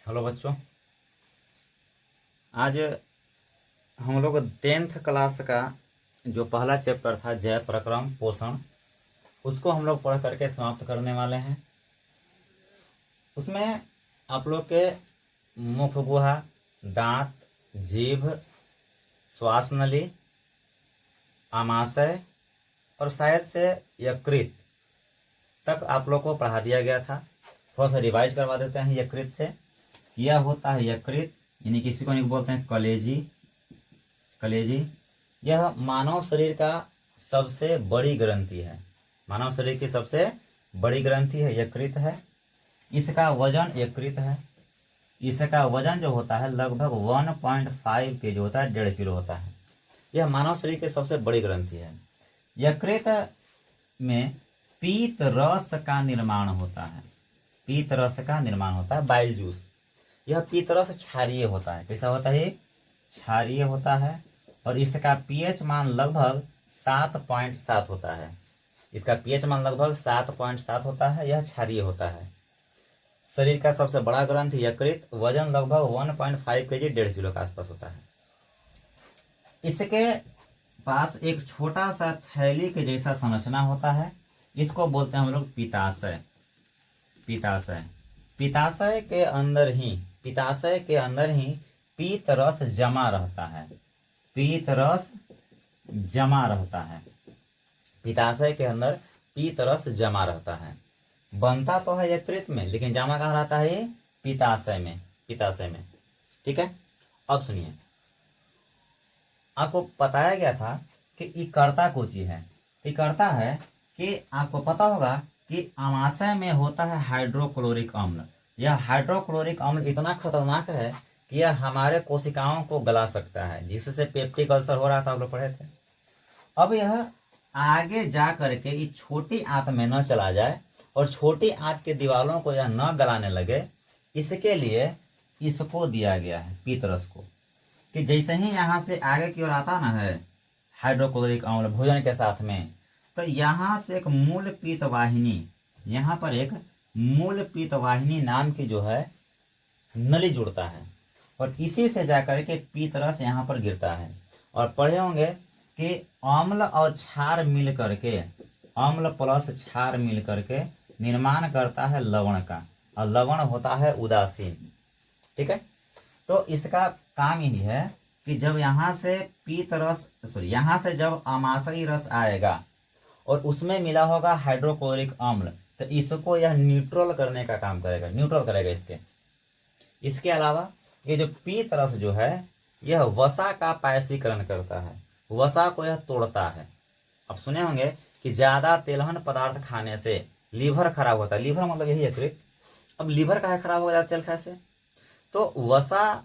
Hello बच्चों, आज हम लोग 10th क्लास का जो पहला चैप्टर था जय प्रक्रम पोषण, उसको हम लोग पढ़ करके समाप्त करने वाले हैं। उसमें आप लोग के मुख गुहा, दांत, जीभ, श्वास नली, आमाशय और शायद से यकृत तक आप लोग को पढ़ा दिया गया था। थोड़ा सा रिवाइज करवा देते हैं यकृत से। यह होता है यकृत, यानी किसी को नहीं बोलते हैं कलेजी। कलेजी यह मानव शरीर का सबसे बड़ी ग्रंथि है। मानव शरीर की सबसे बड़ी ग्रंथि है यकृत है। इसका वजन यकृत है, इसका वजन जो होता है लगभग 1.5 kg होता है, 1.5 किलो होता है। यह मानव शरीर की सबसे बड़ी ग्रंथि है। यकृत में पीत रस का निर्माण होता है। पीत रस का निर्माण होता है, बाइल जूस। यह पीत रस क्षारीय होता है। कैसा होता है? क्षारीय होता है और इसका पीएच मान लगभग 7.7 होता है। इसका पीएच मान लगभग 7.7 होता है। यह क्षारीय होता है। शरीर का सबसे बड़ा ग्रंथ यकृत, वजन लगभग 1.5 kg, 1.5 किलो के आसपास होता है। इसके पास एक छोटा सा थैली के जैसा संरचना होता है। इसको बोलते हैं हम लोग पित्ताशय। पित्ताशय पित्ताशय के अंदर ही पीत रस जमा रहता है। पीत रस जमा रहता है। पित्ताशय के अंदर पीत रस जमा रहता है। बनता तो है यकृत में, लेकिन जमा कहाँ रहता है? ये पित्ताशय में। पित्ताशय में, ठीक है। अब सुनिए, आपको बताया गया था कि ये करता कुछ है। ये करता है कि आपको पता होगा कि आमाशय में होता है हाइड्रोक्लोरिक अम्ल। यह हाइड्रोक्लोरिक अम्ल इतना खतरनाक है कि यह हमारे कोशिकाओं को गला सकता है, जिससे पेप्टिक अल्सर हो रहा था, आप लोग पढ़े थे। अब यह आगे जा करके ये छोटी आंत में न चला जाए और छोटी आंत के दीवारों को यह न गलाने लगे, इसके लिए इसको दिया गया है पीतरस को, कि जैसे ही यहाँ से आगे की ओर आता ना है हाइड्रोक्लोरिक अम्ल भोजन के साथ में, तो यहाँ से एक मूल पीत वाहिनी, यहाँ पर एक मूल पीत वाहिनी नाम की जो है नली जुड़ता है और इसी से जाकर के पीत रस यहाँ पर गिरता है। और पढ़े होंगे कि अम्ल और क्षार मिल करके, अम्ल प्लस क्षार मिल करके निर्माण करता है लवण का, और लवण होता है उदासीन, ठीक है। तो इसका काम यही है कि जब यहाँ से पीत रस यहाँ से जब आमाशयी रस आएगा और उसमें मिला होगा हाइड्रोक्लोरिक अम्ल, तो इसको यह न्यूट्रल करने का काम करेगा, न्यूट्रल करेगा इसके अलावा ये जो पीत रस जो है यह वसा का पायसीकरण करता है। वसा को यह तोड़ता है। अब सुने होंगे कि ज्यादा तेलहन पदार्थ खाने से लीवर खराब होता है। लीवर मतलब यही यकृत। अब लीवर काहे खराब हो जाता है तेल खाने से? तो वसा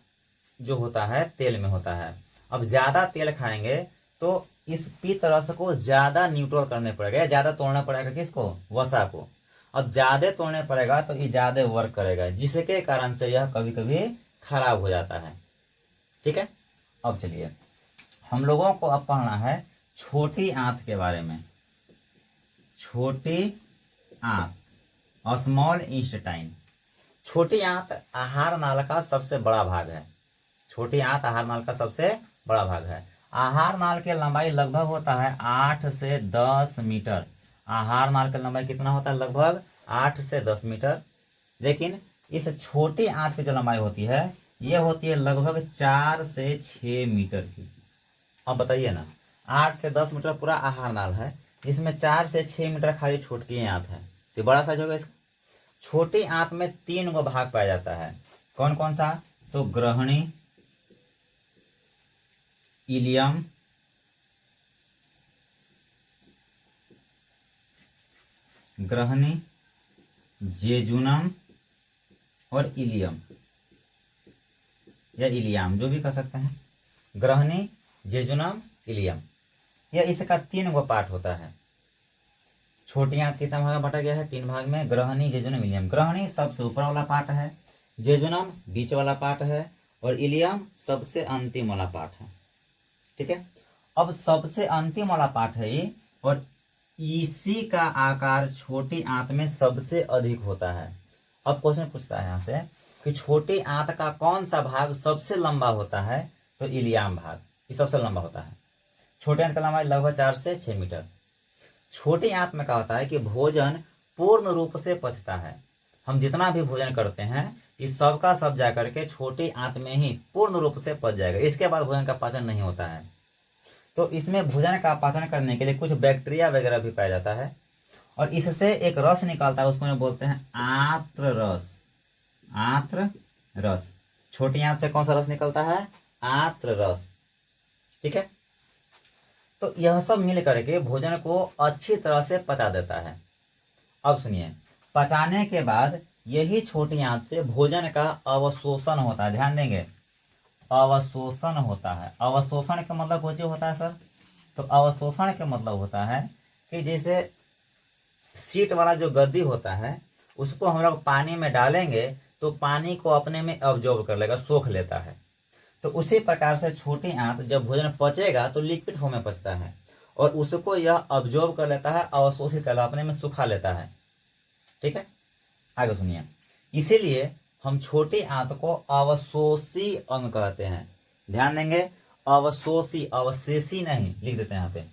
जो होता है तेल में होता है। अब ज्यादा तेल खाएंगे तो इस पीत रस को ज्यादा न्यूट्रल करने पड़ेगा, ज्यादा तोड़ना पड़ेगा। किसको? वसा को। अब ज्यादा तोड़ने पड़ेगा तो ये ज्यादा वर्क करेगा, जिसके कारण से यह कभी कभी खराब हो जाता है, ठीक है। अब चलिए, हम लोगों को अब पढ़ना है छोटी आंत के बारे में। छोटी आंत, स्मॉल इंटेस्टाइन। छोटी आंत आहार नाल का सबसे बड़ा भाग है। छोटी आंत आहार नाल का सबसे बड़ा भाग है। आहार नाल की लंबाई लगभग होता है 8 से 10 मीटर। आहार नाल की लंबाई कितना होता है? लगभग 8 से 10 मीटर। लेकिन इस छोटी आंत की जो लंबाई होती है यह होती है लगभग 4 से 6 मीटर की। अब बताइए ना, 8 से 10 मीटर पूरा आहार नाल है, इसमें 4 से 6 मीटर खाली छोटी आंत है, तो बड़ा साइज होगा इसका। छोटी आंत में 3 गो भाग पाया जाता है। कौन कौन सा? तो ग्रहणी, इलियम, ग्रहणी, जेजुनम और इलियम, या इलियम, जो भी कह सकते हैं। ग्रहणी, जेजुनम, इलियम, यह इसका 3 गो पार्ट होता है। छोटी आंत कितना भाग बांटा गया है? 3 भाग में। ग्रहणी, जेजुनम, इलियम। ग्रहणी सबसे ऊपर वाला पार्ट है, जेजुनम बीच वाला पार्ट है और इलियम सबसे अंतिम वाला पार्ट है, ठीक है। अब सबसे अंतिम वाला पार्ट है ये, और इसी का आकार छोटी आंत में सबसे अधिक होता है। अब क्वेश्चन पूछता है यहाँ से कि छोटी आंत का कौन सा भाग सबसे लंबा होता है, तो इलियाम भाग ये सबसे लंबा होता है। छोटी आंत का लंबाई लगभग 4 से 6 मीटर। छोटी आंत में क्या होता है कि भोजन पूर्ण रूप से पचता है। हम जितना भी भोजन करते हैं इस सब का सब जा करके छोटी आंत में ही पूर्ण रूप से पच जाएगा, इसके बाद भोजन का पाचन नहीं होता है। तो इसमें भोजन का पाचन करने के लिए कुछ बैक्टीरिया वगैरह भी पाया जाता है और इससे एक रस निकलता है, उसको बोलते हैं आंत्र रस। आंत्र रस, छोटी आंत से कौन सा रस निकलता है, आंत्र रस। ठीक है, तो यह सब मिल करके भोजन को अच्छी तरह से पचा देता है। अब सुनिए, पचाने के बाद यही छोटी आंत से भोजन का अवशोषण होता है। ध्यान देंगे, अवशोषण होता है। अवशोषण का मतलब कुछ होता है सर, तो अवशोषण का मतलब होता है कि जैसे सीट वाला जो गद्दी होता है उसको हम लोग पानी में डालेंगे तो पानी को अपने में अब्जॉर्ब कर लेगा, सोख लेता है। तो उसी प्रकार से छोटी आंत जब भोजन पचेगा तो लिक्विड फॉर्म में पचता है और उसको यह अब्जॉर्ब कर लेता है, अवशोषित कर अपने में सुखा लेता है। ठीक है, आगे सुनिए, इसीलिए हम छोटी आंत को अवशोषी अंग कहते हैं। ध्यान देंगे, अवशोषी, अवशेषी नहीं, लिख देते हैं यहाँ पे,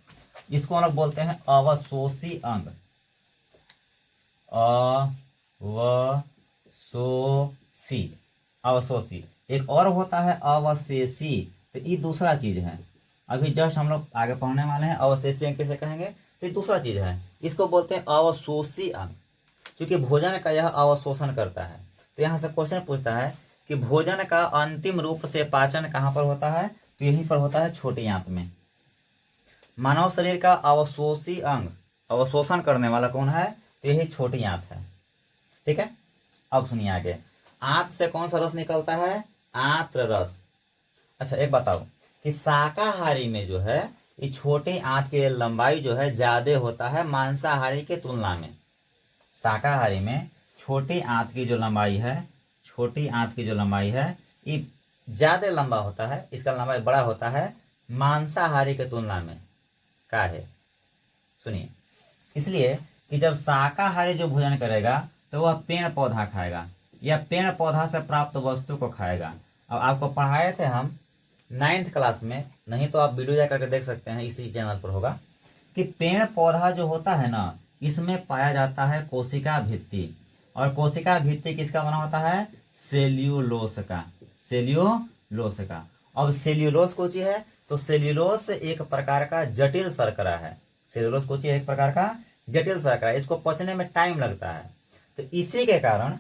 इसको हम लोग बोलते हैं अवशोषी अंग। अवशोषी, अवशोषी। एक और होता है अवशेषी, तो ये दूसरा चीज है। अभी जस्ट हम लोग आगे पढ़ने वाले हैं अवशेषी अंग कैसे कहेंगे, तो ये दूसरा चीज है, इसको बोलते हैं अवशोषी अंग, क्योंकि भोजन का यह अवशोषण करता है। तो यहाँ से क्वेश्चन पूछता है कि भोजन का अंतिम रूप से पाचन कहाँ पर होता है, तो यहीं पर होता है, छोटी आंत में। मानव शरीर का अवशोषी अंग, अवशोषण करने वाला कौन है, तो यही छोटी आंत है। ठीक है, अब सुनिए आगे, आंत से कौन सा रस निकलता है, आंत्र रस। अच्छा एक बताओ कि शाकाहारी में जो है ये छोटी आंत की लंबाई जो है ज्यादा होता है मांसाहारी के तुलना में। शाकाहारी में छोटी आंत की जो लंबाई है, छोटी आंत की जो लंबाई है ये ज्यादा लंबा होता है, इसका लंबाई बड़ा होता है मांसाहारी के तुलना में। क्या है, सुनिए, इसलिए कि जब शाकाहारी जो भोजन करेगा तो वह पेड़ पौधा खाएगा या पेड़ पौधा से प्राप्त वस्तु को खाएगा। अब आपको पढ़ाए थे हम 9th क्लास में, नहीं तो आप वीडियो जा करके देख सकते हैं, इसी चैनल पर होगा, कि पेड़ पौधा जो होता है ना इसमें पाया जाता है कोशिका भित्ति, और कोशिका भित्ति किसका बना होता है, सेल्यूलोस का, सेल्यूलोस का। अब सेल्यूलोस कौन चीज है, तो सेल्यूलोस एक प्रकार का जटिल शर्करा है। सेल्यूलोस कौन चीज है, एक प्रकार का जटिल शर्करा, इसको पचने में टाइम लगता है। तो इसी के कारण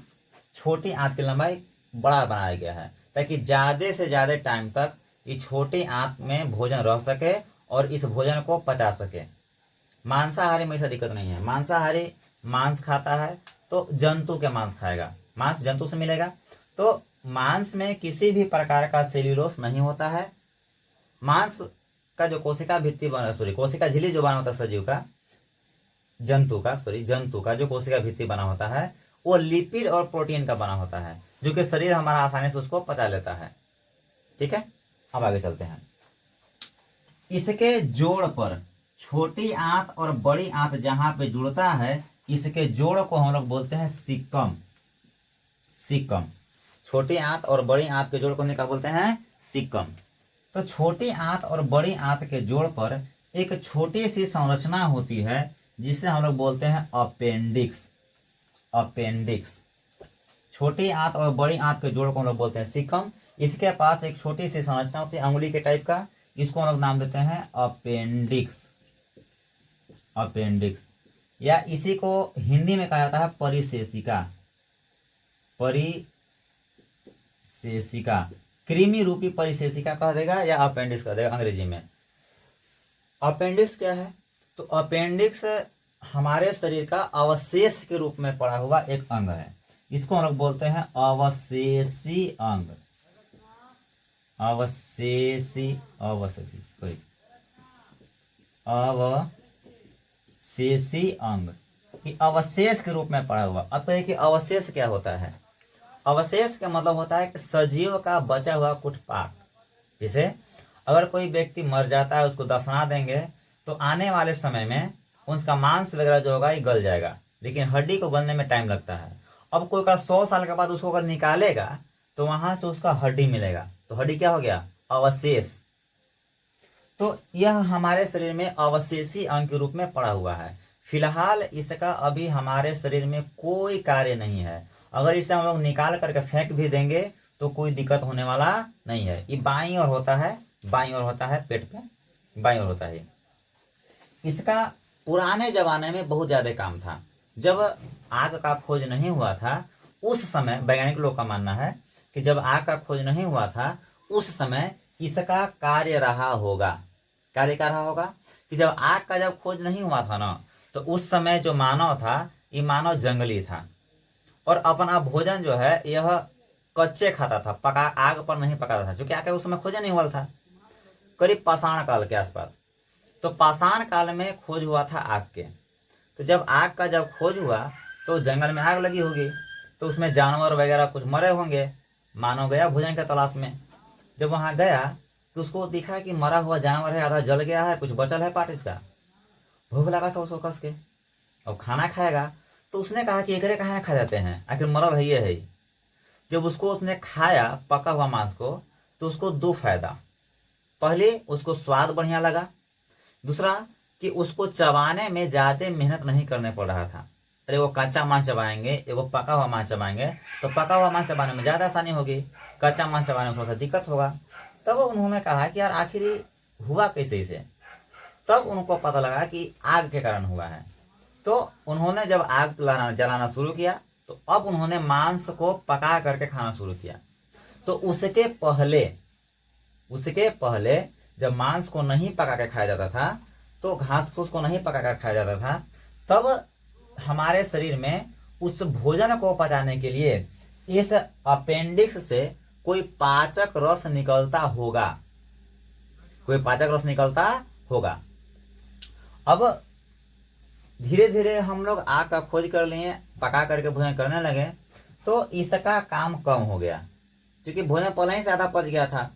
छोटी आंत की लंबाई बड़ा बनाया गया है, ताकि ज्यादा से ज्यादा टाइम तक ये छोटी आंत में भोजन रह सके और इस भोजन को पचा सके। मांसाहारी में ऐसा दिक्कत नहीं है, मांसाहारी मांस खाता है तो जंतु के मांस खाएगा, मांस जंतु से मिलेगा, तो मांस में किसी भी प्रकार का सेल्यूलोस नहीं होता है। मांस का जो कोशिका भित्ति बना, सॉरी कोशिका झिल्ली जो बना होता है सजीव का, जंतु का जो कोशिका भित्ति बना होता है वो लिपिड और प्रोटीन का बना होता है, जो कि शरीर हमारा आसानी से उसको पचा लेता है। ठीक है, अब आगे चलते हैं। इसके जोड़ पर छोटी आंत और बड़ी आंत जहां पे जुड़ता है, इसके जोड़ को हम लोग बोलते हैं सिक्कम। सिक्कम, छोटी आंत और बड़ी आंत के जोड़ को क्या बोलते हैं, सिक्कम। तो छोटी आंत और बड़ी आंत के जोड़ पर एक छोटी सी संरचना होती है जिसे हम लोग बोलते हैं अपेंडिक्स। अपेंडिक्स, छोटी आंत और बड़ी आंत के जोड़ को हम लोग बोलते हैं सिक्कम। इसके पास एक छोटी सी संरचना होती है अंगुली के टाइप का, इसको हम लोग नाम देते हैं अपेंडिक्स। अपेंडिक्स, या इसी को हिंदी में कहा जाता है परिशेषिका। परिशेषिका, कृमि रूपी परिशेषिका कह देगा या अपेंडिक्स कह देगा अंग्रेजी में। अपेंडिक्स क्या है, तो अपेंडिक्स हमारे शरीर का अवशेष के रूप में पड़ा हुआ एक अंग है, इसको हम लोग बोलते हैं अवशेषी अंग। अवशेषी, अवशेषी, अवशेषी अंग, ये अवशेष के रूप में पड़ा हुआ। अब कहिए कि अवशेष क्या होता है, अवशेष का मतलब होता है कि सजीव का बचा हुआ कुछ पार्ट। जैसे अगर कोई व्यक्ति मर जाता है, उसको दफना देंगे तो आने वाले समय में उसका मांस वगैरह जो होगा ये गल जाएगा, लेकिन हड्डी को गलने में टाइम लगता है। अब कोई का 100 साल के बाद उसको अगर निकालेगा तो वहां से उसका हड्डी मिलेगा, तो हड्डी क्या हो गया, अवशेष। तो यह हमारे शरीर में अवशेषी अंग के रूप में पड़ा हुआ है। फिलहाल इसका अभी हमारे शरीर में कोई कार्य नहीं है। अगर इसे हम लोग निकाल करके फेंक भी देंगे तो कोई दिक्कत होने वाला नहीं है। ये बाईं ओर होता है, बाईं ओर होता है, पेट पे बाईं ओर होता है। इसका पुराने जमाने में बहुत ज्यादा काम था। जब आग का खोज नहीं हुआ था उस समय, वैज्ञानिक लोग का मानना है कि जब आग का खोज नहीं हुआ था उस समय इसका कार्य रहा होगा। कार्य क्या रहा होगा कि जब आग का जब खोज नहीं हुआ था ना, तो उस समय जो मानव था, ये मानव जंगली था और अपना भोजन जो है यह कच्चे खाता था, पका आग पर नहीं पकाता था, क्योंकि आग का उस समय खोज नहीं हुआ था, करीब पाषाण काल के आसपास। तो पाषाण काल में खोज हुआ था आग के। तो जब आग का जब खोज हुआ तो जंगल में आग लगी होगी, तो उसमें जानवर वगैरह कुछ मरे होंगे। मानव गया भोजन के तलाश में, जब वहां गया तो उसको दिखा कि मरा हुआ जानवर है, आधा जल गया है, कुछ बचल है पार्ट इसका। भूख लगा था उसको कस के, अब खाना खाएगा तो उसने कहा कि एकरे कहाँ खा जाते हैं, आखिर मरल है ये है। जब उसको उसने खाया पका हुआ मांस को, तो उसको दो फायदा। पहले उसको स्वाद बढ़िया लगा, दूसरा कि उसको चबाने में ज्यादा मेहनत नहीं करने पड़ रहा था। अरे वो कच्चा मांस चबाएंगे, एगो पका हुआ मांस चबाएंगे, तो पका हुआ मांस चबाने में ज्यादा आसानी होगी, कच्चा मांस चबाने में थोड़ा सा दिक्कत होगा। तब उन्होंने कहा कि यार आखिर हुआ कैसे इसे। तब उनको पता लगा कि आग के कारण हुआ है। तो उन्होंने जब आग जलाना शुरू किया, तो अब उन्होंने मांस को पका करके खाना शुरू किया। तो उसके पहले जब मांस को नहीं पका के खाया जाता था, तो घास फूस को नहीं पका कर खाया जाता था, तब हमारे शरीर में उस भोजन को पचाने के लिए इस अपेंडिक्स से कोई पाचक रस निकलता होगा, कोई पाचक रस निकलता होगा। अब धीरे धीरे हम लोग आग का खोज कर लिए, पका करके भोजन करने लगे, तो इसका काम कम हो गया, क्योंकि भोजन पहले ही ज्यादा पच गया था।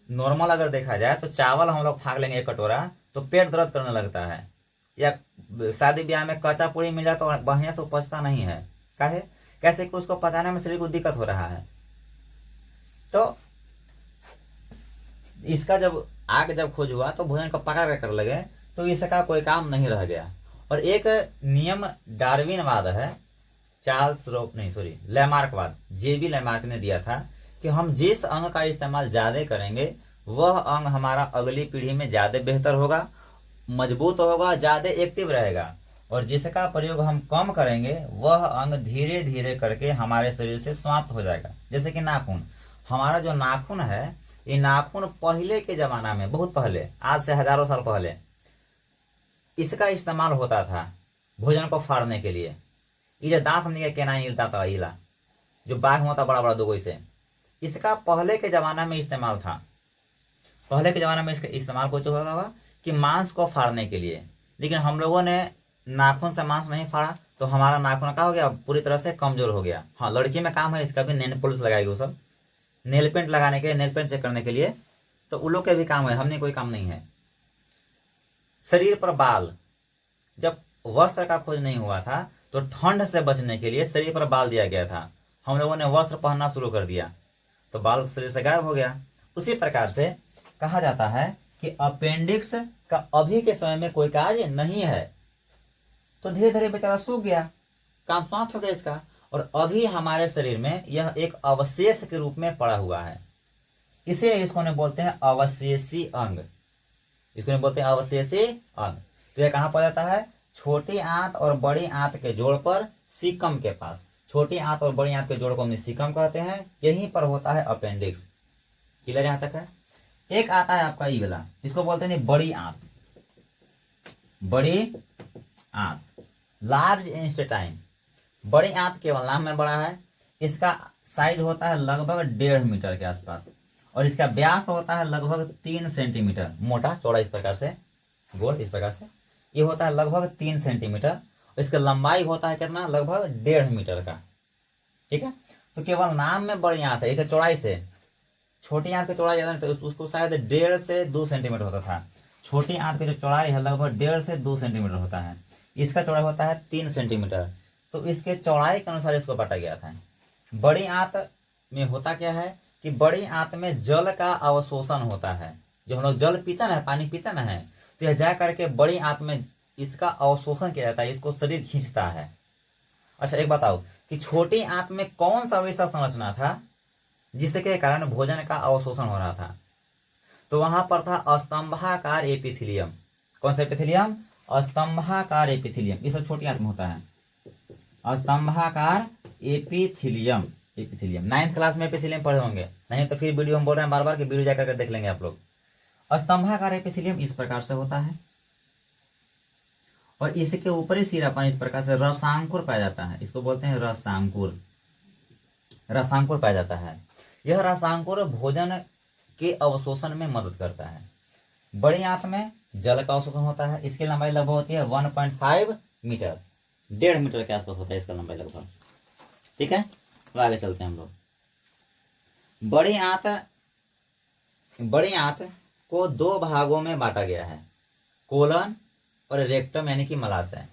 नॉर्मल अगर देखा जाए तो चावल हम लोग फाक लेंगे एक कटोरा तो पेट दर्द करने लगता है, या शादी ब्याह में कच्चा पूरी मिल जाए तो बढ़िया से पचता नहीं है। काहे? कैसे कि उसको पचाने में शरीर को दिक्कत हो रहा है। तो इसका जब आग जब खोज हुआ तो भोजन को पका कर लगे, तो इसका कोई काम नहीं रह गया। और एक नियम डार्विनवाद है, लैमार्कवाद, जेबी लैमार्क ने दिया था कि हम जिस अंग का इस्तेमाल ज्यादा करेंगे वह अंग हमारा अगली पीढ़ी में ज्यादा बेहतर होगा, मजबूत होगा, ज्यादा एक्टिव रहेगा, और जिसका प्रयोग हम कम करेंगे वह अंग धीरे धीरे करके हमारे शरीर से समाप्त हो जाएगा। जैसे कि नाखून, हमारा जो नाखून है, ये नाखून पहले के जमाना में, बहुत पहले, आज से हजारों साल पहले, इसका इस्तेमाल होता था भोजन को फाड़ने के लिए। ये दांत हमने केना हिलता था, इला जो बाघ में होता बड़ा बड़ा दुगोई से, इसका पहले के जमाना में इस्तेमाल था। पहले के जमाना में इसका इस्तेमाल कुछ होता था कि मांस को फाड़ने के लिए। लेकिन हम लोगों ने नाखून से मांस नहीं फाड़ा तो हमारा नाखून क्या हो गया, पूरी तरह से कमजोर हो गया। हाँ, लड़की में काम है इसका भी, नेल पॉलिश लगाएगी वो सब, नेल पेंट लगाने के लिए, नेल पेंट चेक करने के लिए, तो उन लोग के भी काम है, हमने कोई काम नहीं है। शरीर पर बाल, जब वस्त्र का खोज नहीं हुआ था तो ठंड से बचने के लिए शरीर पर बाल दिया गया था। हम लोगों ने वस्त्र पहनना शुरू कर दिया तो बाल शरीर से गायब हो गया। उसी प्रकार से कहा जाता है कि अपेंडिक्स का अभी के समय में कोई कार्य नहीं है, तो धीरे धीरे बेचारा सूख गया, काम समाप्त हो गया इसका, और अभी हमारे शरीर में यह एक अवशेष के रूप में पड़ा हुआ है। इसे इसको ने बोलते हैं अवशेषी अंग, इसको बोलते हैं अवशेषी अंग। तो यह कहाँ पर जाता है? छोटी आंत और बड़ी आंत के जोड़ पर, सीकम के पास। छोटी आंत और बड़ी आंत के जोड़ को हम सीकम कहते हैं, यहीं पर होता है अपेंडिक्स। क्लियर यहाँ तक है? एक आता है आपका ये वाला, इसको बोलते हैं बड़ी आंत। बड़ी आंत, लार्ज इंस्टेटाइन। बड़ी आंत केवल नाम में बड़ा है, इसका साइज होता है लगभग 1.5 मीटर के आसपास, और इसका व्यास होता है लगभग 3 सेंटीमीटर, मोटा चौड़ा इस प्रकार से, गोल इस प्रकार से, ये होता है लगभग 3 सेंटीमीटर। इसका लंबाई होता है कितना? लगभग 1.5 मीटर का। ठीक है, तो केवल नाम में बड़ी आंत है, एक चौड़ाई से, छोटी आंत की चौड़ाई ज्यादा नहीं, तो उसको शायद 1.5 से 2 सेंटीमीटर होता था। छोटी आंत की जो चौड़ाई है लगभग 1.5 से 2 सेंटीमीटर होता है, इसका चौड़ाई होता है 3 सेंटीमीटर। तो इसके चौड़ाई के अनुसार इसको बांटा गया था। बड़ी आंत में होता क्या है कि बड़ी आंत में जल का अवशोषण होता है। जो हम लोग जल पीते ना, पानी पीते ना है, तो यह जा करके बड़ी आंत में इसका अवशोषण किया जाता है, इसको शरीर खींचता है। अच्छा एक बताओ कि छोटी आंत में कौन सा वैसा संरचना था जिसके कारण भोजन का अवशोषण हो रहा था? तो वहां पर था स्तंभाकार एपिथेलियम। कौन सा एपिथेलियम? स्तंभाकार एपिथेलियम। ये सब छोटी आंत में होता है, स्तंभाकार एपिथेलियम। एपिथेलियम 9th क्लास में एपिथेलियम पढ़े होंगे, नहीं तो फिर वीडियो हम बोल रहे हैं बार बार कि वीडियो जाकर के देख लेंगे आप लोग। स्तंभाकार एपिथेलियम इस प्रकार से होता है और इसके ऊपरी सिरा पर इस प्रकार से रसांकुर पाया जाता है। इसको बोलते हैं रसांकुर। रसांकुर पाया जाता है। यह रसांकुर भोजन के अवशोषण में मदद करता है। बड़ी आंत में जल का अवशोषण होता है। इसकी लंबाई लगभग होती है 1.5 मीटर, 1.5 मीटर के आसपास होता है इसका लंबाई लगभग। ठीक है, तो आगे चलते हैं हम लोग। बड़ी आंत को दो भागों में बांटा गया है, कोलन और रेक्टम यानी कि मलाशय।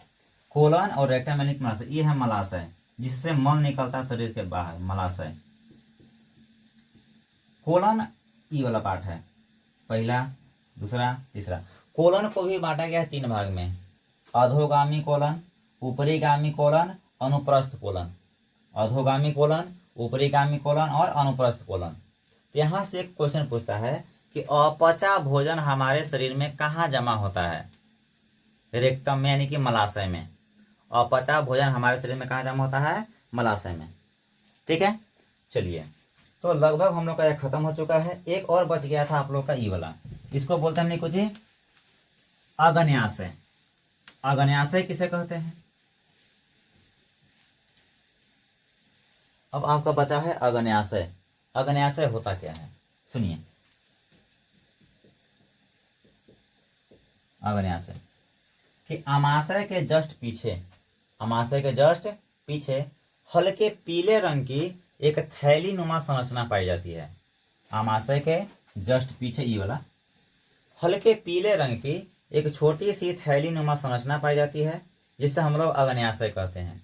कोलन और रेक्टम यानी कि मलाशय, ये है मलाशय जिससे मल निकलता है शरीर के बाहर, मलाशय। कोलन ई वाला पार्ट है, पहला, दूसरा, तीसरा। कोलन को भी बांटा गया है 3 भाग में, अधोगामी कोलन, ऊपरीगामी कोलन, अनुप्रस्थ कोलन। अधोगामी कोलन, ऊपरीगामी कोलन और अनुप्रस्थ कोलन। यहां से एक क्वेश्चन पूछता है कि अपचा भोजन हमारे शरीर में कहाँ जमा होता है? रेक्टम में यानी कि मलाशय में। अपचा भोजन हमारे शरीर में कहाँ जमा होता है? मलाशय में। ठीक है, चलिए, तो लगभग हम लोग का यह खत्म हो चुका है। एक और बच गया था आप लोग का ई वाला, इसको बोलते हैं नहीं कुछ अग्न्याशय। अग्न्याशय किसे कहते हैं? अब आपका बचा है अग्न्याशय। अग्न्याशय होता क्या है सुनिए। अग्न्याशय कि आमाशय के जस्ट पीछे, आमाशय के जस्ट पीछे हल्के पीले रंग की एक थैली नुमा संरचना पाई जाती है। आमाशय के जस्ट पीछे ये वाला हल्के पीले रंग की एक छोटी सी थैली नुमा संरचना पाई जाती है, जिससे हम लोग अग्न्याशय कहते हैं।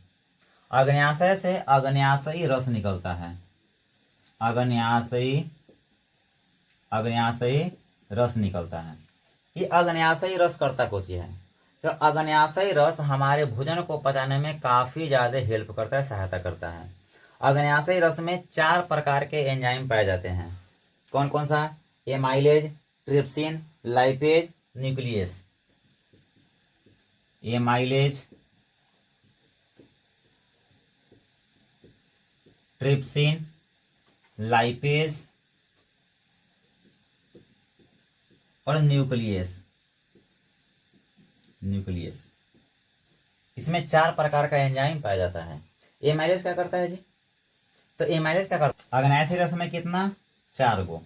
अग्न्याशय से अग्न्याशयी रस निकलता है। अग्न्याशयी रस निकलता है। ये अग्न्याशयी रस करता कुछ है, तो अग्न्याशयी रस हमारे भोजन को पचाने में काफी ज्यादा हेल्प करता है, सहायता करता है। अग्न्याशयी रस में 4 प्रकार के एंजाइम पाए जाते हैं। कौन कौन सा? Amylase, trypsin, lipase, nucleus. Amylase, trypsin, lipase और न्यूक्लियस। इसमें 4 प्रकार का एंजाइम पाया जाता है। एमाइलेज क्या करता है जी? तो एमाइलेज क्या करता है? अग्न्याशयी रस में कितना? 4 गो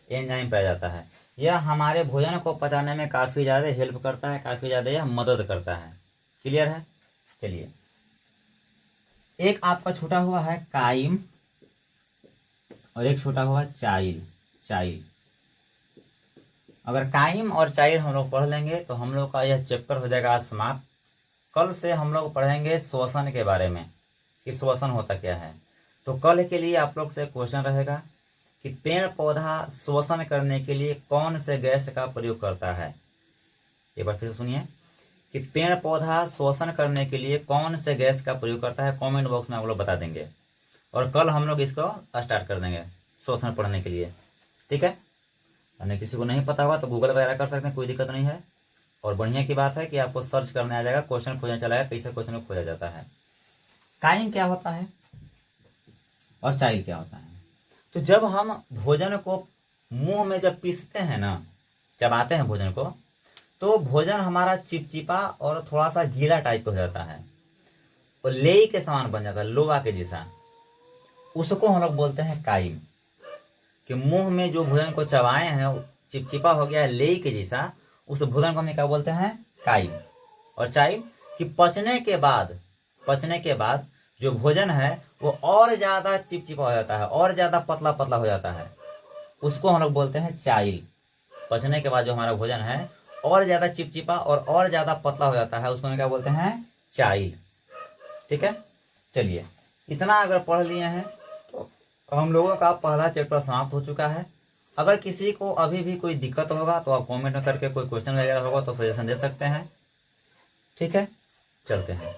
एंजाइम पाया जाता है। यह हमारे भोजन को पचाने में काफी ज्यादा हेल्प करता है, काफी ज्यादा यह मदद करता है। क्लियर है? चलिए, एक आपका छूटा हुआ है काइम और एक छूटा हुआ चाइल। अगर काइम और चाइल हम लोग पढ़ लेंगे तो हम लोग का यह चैप्टर हो जाएगा आज समाप्त। कल से हम लोग पढ़ेंगे श्वसन के बारे में कि श्वसन होता क्या है। तो कल के लिए आप लोग से क्वेश्चन रहेगा कि पेड़ पौधा श्वसन करने के लिए कौन से गैस का प्रयोग करता है। एक बार फिर से सुनिए कि पेड़ पौधा श्वसन करने के लिए कौन से गैस का प्रयोग करता है। कमेंट बॉक्स में आप लोग बता देंगे और कल हम लोग इसको स्टार्ट कर देंगे श्वसन पढ़ने के लिए। ठीक है, अगर किसी को नहीं पता होगा तो गूगल वगैरह कर सकते हैं, कोई दिक्कत नहीं है। और बढ़िया की बात है कि आपको सर्च करने आ जाएगा, क्वेश्चन खोजना चलाएगा, कैसे क्वेश्चन को खोजा जाता है। काइम क्या होता है और चाइल क्या होता है? तो जब हम भोजन को मुंह में जब पीसते हैं ना, चबाते हैं भोजन को, तो भोजन हमारा चिपचिपा और थोड़ा सा गीला टाइप हो जाता है और लेई के समान बन जाता है, लोवा के जैसा। उसको हम लोग बोलते हैं काइम। कि मुंह में जो भोजन को चबाए हैं चिपचिपा हो गया है, लेई के जैसा, उस भोजन को हम क्या बोलते हैं? काइम। और चाइल कि पचने के बाद जो भोजन है वो और ज्यादा चिपचिपा हो जाता है, और ज्यादा पतला पतला हो जाता है, उसको हम लोग बोलते हैं चाइल। पचने के बाद जो हमारा भोजन है और ज्यादा चिपचिपा और ज्यादा पतला हो जाता है, उसको हम क्या बोलते हैं? चाइल। ठीक है, चलिए, इतना अगर पढ़ लिए हैं तो हम लोगों का पहला चैप्टर समाप्त हो चुका है। अगर किसी को अभी भी कोई दिक्कत होगा तो आप कमेंट में करके कोई क्वेश्चन वगैरह होगा तो सजेशन दे सकते हैं। ठीक है, चलते हैं।